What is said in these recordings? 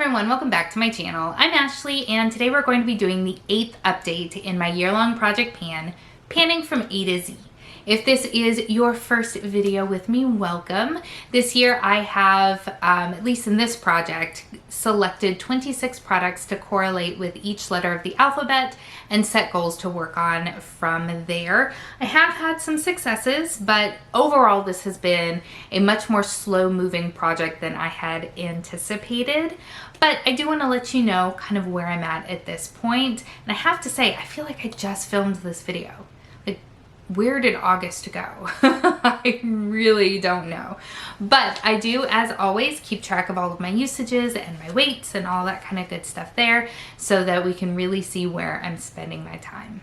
everyone, welcome back to my channel. I'm Ashley and today we're going to be doing the 8th update in my year-long project panning from A to Z. If this is your first video with me, welcome. This year I have, at least in this project, selected 26 products to correlate with each letter of the alphabet and set goals to work on from there. I have had some successes, but overall this has been a much more slow-moving project than I had anticipated. But I do want to let you know kind of where I'm at this point. And I have to say, I feel like I just filmed this video. Where did August go? I really don't know. But I do, as always, keep track of all of my usages and my weights and all that kind of good stuff there so that we can really see where I'm spending my time.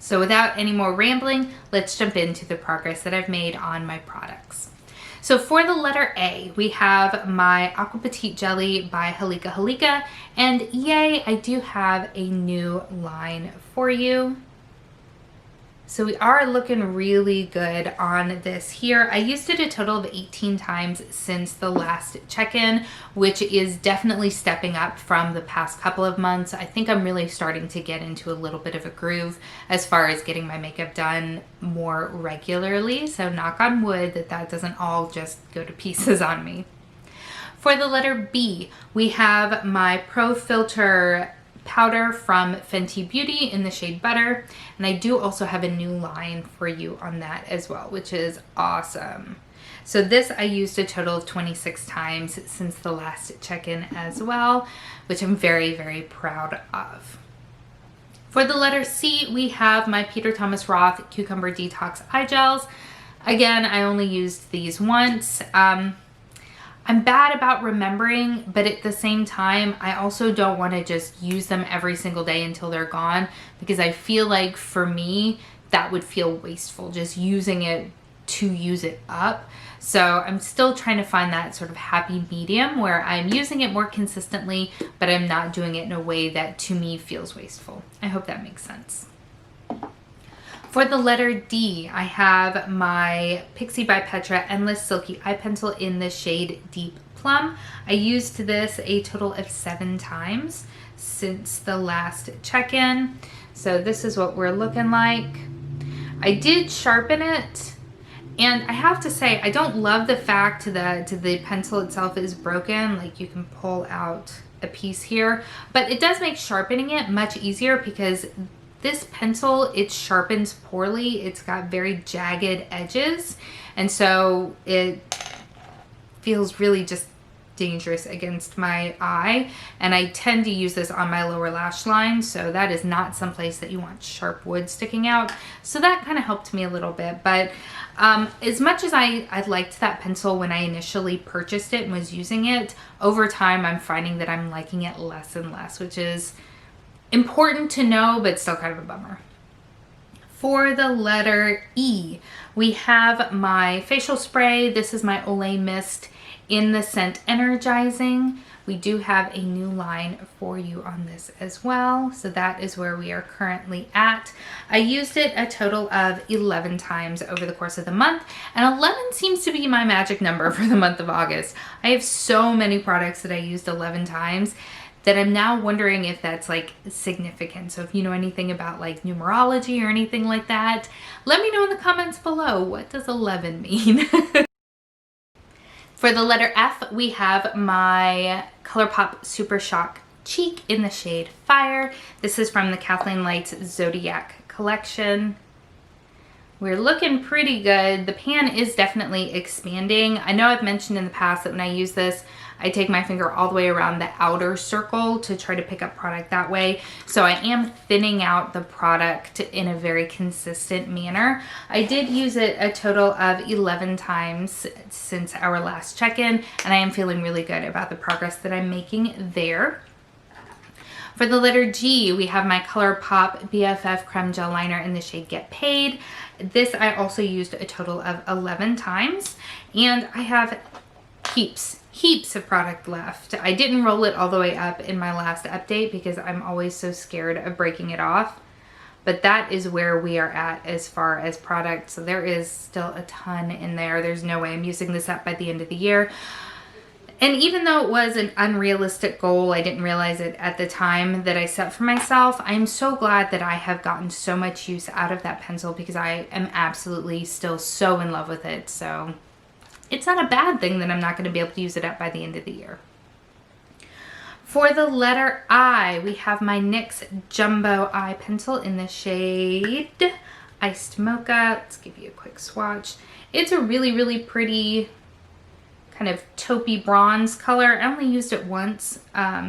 So without any more rambling, let's jump into the progress that I've made on my products. So for the letter A, we have my Aqua Petite Jelly by Halika Halika, and yay, I do have a new line for you. So we are looking really good on this here. I used it a total of 18 times since the last check-in, which is definitely stepping up from the past couple of months. I think I'm really starting to get into a little bit of a groove as far as getting my makeup done more regularly. So knock on wood that doesn't all just go to pieces on me. For the letter B, we have my Pro Filter powder from Fenty Beauty in the shade Butter, and I do also have a new line for you on that as well, which is awesome. So this I used a total of 26 times since the last check-in as well, which I'm very, very proud of. For the letter C, we have my Peter Thomas Roth Cucumber Detox Eye Gels. Again, I only used these once. I'm bad about remembering, but at the same time, I also don't want to just use them every single day until they're gone, because I feel like for me, that would feel wasteful, just using it to use it up. So I'm still trying to find that sort of happy medium where I'm using it more consistently, but I'm not doing it in a way that to me feels wasteful. I hope that makes sense. For the letter D, I have my Pixi by Petra Endless Silky Eye Pencil in the shade Deep Plum. I used this a total of 7 times since the last check-in. So this is what we're looking like. I did sharpen it, and I have to say, I don't love the fact that the pencil itself is broken. Like, you can pull out a piece here, but it does make sharpening it much easier because this pencil, it sharpens poorly. It's got very jagged edges, and so it feels really just dangerous against my eye, and I tend to use this on my lower lash line, so that is not someplace that you want sharp wood sticking out. So that kind of helped me a little bit, but as much as I liked that pencil when I initially purchased it and was using it, over time I'm finding that I'm liking it less and less, which is important to know, but still kind of a bummer. For the letter E, we have my facial spray. This is my Olay Mist in the scent Energizing. We do have a new line for you on this as well. So that is where we are currently at. I used it a total of 11 times over the course of the month, and 11 seems to be my magic number for the month of August. I have so many products that I used 11 times that I'm now wondering if that's like significant. So if you know anything about like numerology or anything like that, let me know in the comments below. What does 11 mean? For the letter F, we have my ColourPop Super Shock Cheek in the shade Fire. This is from the Kathleen Lights Zodiac collection. We're looking pretty good. The pan is definitely expanding. I know I've mentioned in the past that when I use this, I take my finger all the way around the outer circle to try to pick up product that way. So I am thinning out the product in a very consistent manner. I did use it a total of 11 times since our last check-in, and I am feeling really good about the progress that I'm making there. For the letter G, we have my ColourPop BFF Creme Gel Liner in the shade Get Paid. This I also used a total of 11 times, and I have heaps of product left. I didn't roll it all the way up in my last update because I'm always so scared of breaking it off, but that is where we are at as far as product. So there is still a ton in there. There's no way I'm using this up by the end of the year. And even though it was an unrealistic goal, I didn't realize it at the time that I set for myself, I'm so glad that I have gotten so much use out of that pencil because I am absolutely still so in love with it. So it's not a bad thing that I'm not going to be able to use it up by the end of the year. For the letter I, we have my NYX Jumbo Eye Pencil in the shade Iced Mocha. Let's give you a quick swatch. It's a really, really pretty kind of taupey bronze color. I only used it once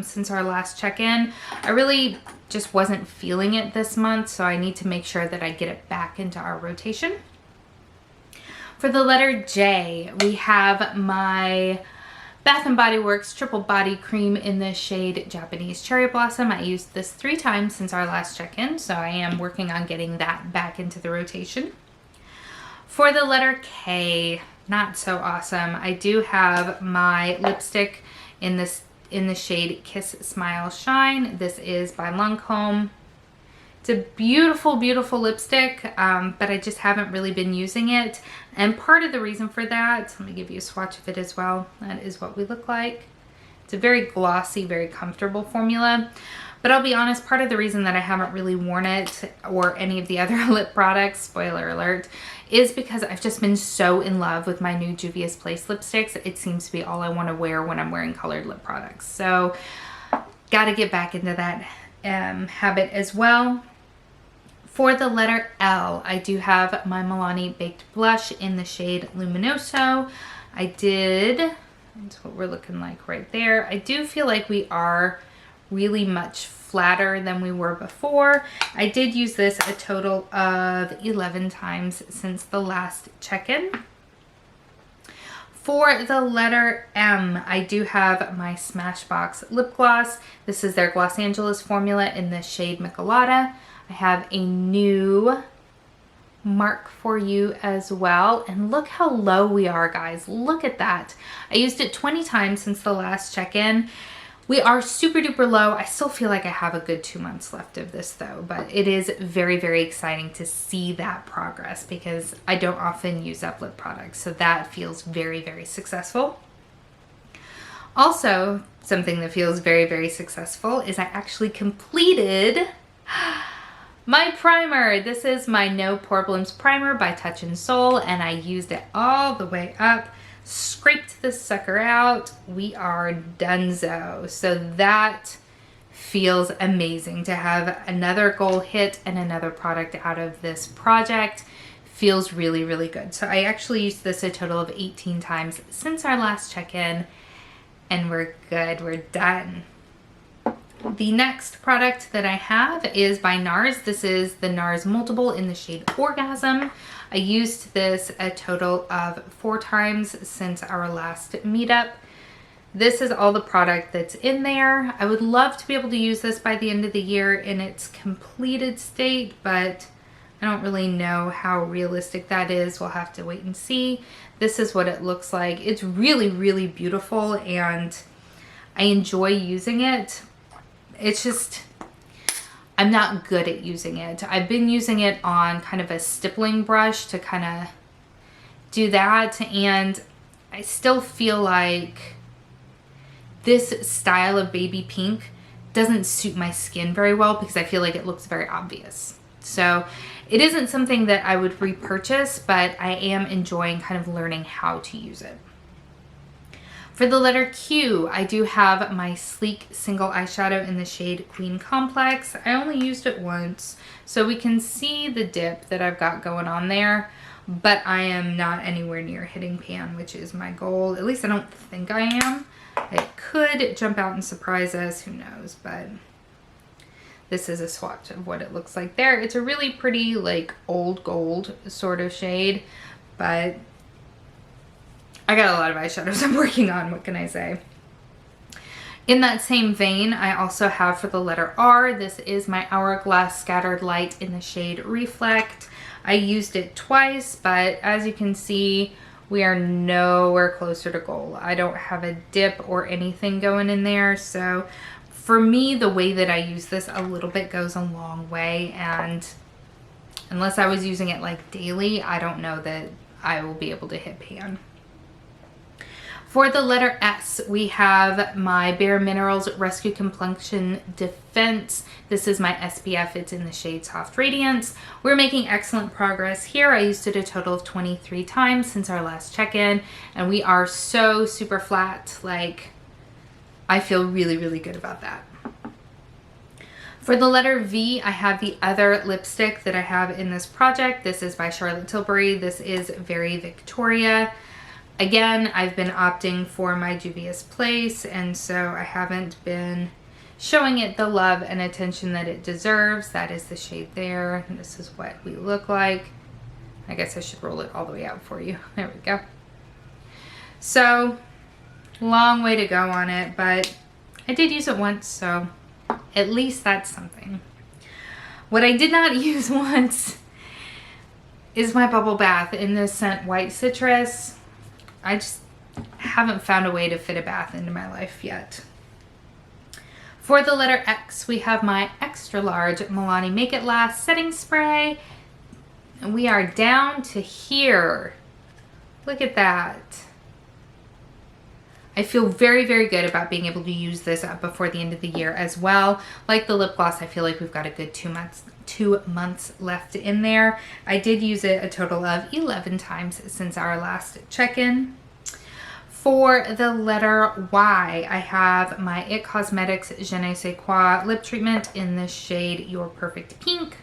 since our last check-in. I really just wasn't feeling it this month, so I need to make sure that I get it back into our rotation. For the letter J, we have my Bath & Body Works Triple Body Cream in the shade Japanese Cherry Blossom. I used this 3 times since our last check-in, so I am working on getting that back into the rotation. For the letter K, not so awesome. I do have my lipstick in the shade Kiss Smile Shine. This is by Lancome. It's a beautiful, beautiful lipstick, but I just haven't really been using it. And part of the reason for that, let me give you a swatch of it as well. That is what we look like. It's a very glossy, very comfortable formula. But I'll be honest, part of the reason that I haven't really worn it or any of the other lip products, spoiler alert, is because I've just been so in love with my new Juvia's Place lipsticks. It seems to be all I want to wear when I'm wearing colored lip products. So got to get back into that habit as well. For the letter L, I do have my Milani Baked Blush in the shade Luminoso. That's what we're looking like right there. I do feel like we are really much flatter than we were before. I did use this a total of 11 times since the last check-in. For the letter M, I do have my Smashbox lip gloss. This is their Los Angeles formula in the shade Michelada. I have a new mark for you as well. And look how low we are, guys. Look at that. I used it 20 times since the last check-in. We are super duper low. I still feel like I have a good 2 months left of this though, but it is very, very exciting to see that progress because I don't often use up lip products. So that feels very, very successful. Also, something that feels very, very successful is I actually completed my primer. This is my No Problems Primer by Touch in Soul, and I used it all the way up, scraped this sucker out. We are donezo. So that feels amazing to have another goal hit and another product out of this project. Feels really, really good. So I actually used this a total of 18 times since our last check-in, and we're good. We're done. The next product that I have is by NARS. This is the NARS Multiple in the shade Orgasm. I used this a total of 4 times since our last meetup. This is all the product that's in there. I would love to be able to use this by the end of the year in its completed state, but I don't really know how realistic that is. We'll have to wait and see. This is what it looks like. It's really, really beautiful and I enjoy using it. It's just, I'm not good at using it. I've been using it on kind of a stippling brush to kind of do that, and I still feel like this style of baby pink doesn't suit my skin very well because I feel like it looks very obvious. So it isn't something that I would repurchase, but I am enjoying kind of learning how to use it. For the letter Q, I do have my Sleek Single Eyeshadow in the shade Queen Complex. I only used it once, so we can see the dip that I've got going on there, but I am not anywhere near hitting pan, which is my goal. At least I don't think I am. It could jump out and surprise us, who knows, but this is a swatch of what it looks like there. It's a really pretty, like, old gold sort of shade, but I got a lot of eyeshadows I'm working on, what can I say? In that same vein, I also have for the letter R, this is my Hourglass Scattered Light in the shade Reflect. I used it twice, but as you can see, we are nowhere closer to goal. I don't have a dip or anything going in there, so for me, the way that I use this a little bit goes a long way, and unless I was using it like daily, I don't know that I will be able to hit pan. For the letter S, we have my Bare Minerals Rescue Complexion Defense. This is my SPF. It's in the shade Soft Radiance. We're making excellent progress here. I used it a total of 23 times since our last check-in, and we are so super flat. Like, I feel really, really good about that. For the letter V, I have the other lipstick that I have in this project. This is by Charlotte Tilbury. This is Very Victoria. Again, I've been opting for my Juvia's Place, and so I haven't been showing it the love and attention that it deserves. That is the shade there. And this is what we look like. I guess I should roll it all the way out for you. There we go. So, long way to go on it, but I did use it once, so at least that's something. What I did not use once is my bubble bath in this scent White Citrus. I just haven't found a way to fit a bath into my life yet. For the letter X, we have my extra large Milani Make It Last setting spray. And we are down to here. Look at that. I feel very, very good about being able to use this up before the end of the year as well. Like the lip gloss, I feel like we've got a good 2 months left in there. I did use it a total of 11 times since our last check-in. For the letter Y, I have my IT Cosmetics Je ne sais quoi lip treatment in the shade Your Perfect Pink.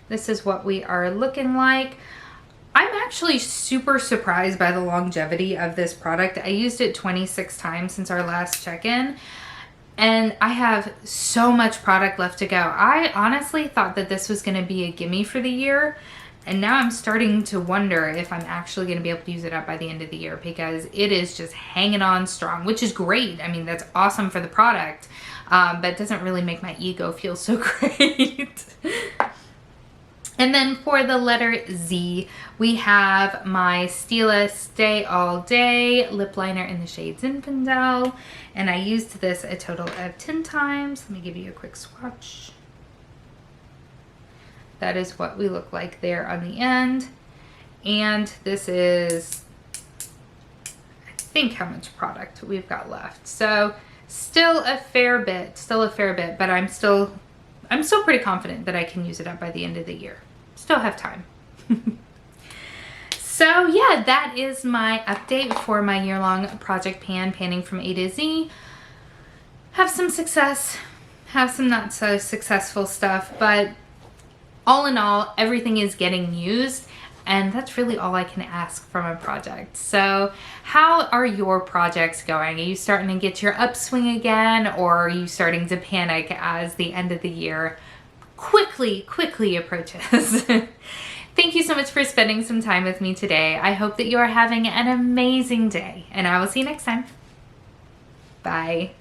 This is what we are looking like. I'm actually super surprised by the longevity of this product. I used it 26 times since our last check-in, and I have so much product left to go. I honestly thought that this was going to be a gimme for the year, and now I'm starting to wonder if I'm actually going to be able to use it up by the end of the year, because it is just hanging on strong, which is great. I mean, that's awesome for the product, but it doesn't really make my ego feel so great. And then for the letter Z, we have my Stila Stay All Day lip liner in the shade Zinfindel. And I used this a total of 10 times. Let me give you a quick swatch. That is what we look like there on the end. And this is, I think, how much product we've got left. So still a fair bit, but I'm still pretty confident that I can use it up by the end of the year. Still have time. So yeah, that is my update for my year-long project panning from A to Z. Have some success, have some not so successful stuff, but all in all, everything is getting used, and that's really all I can ask from a project. So how are your projects going? Are you starting to get your upswing again, or are you starting to panic as the end of the year quickly approaches? Thank you so much for spending some time with me today. I hope that you are having an amazing day, and I will see you next time. Bye.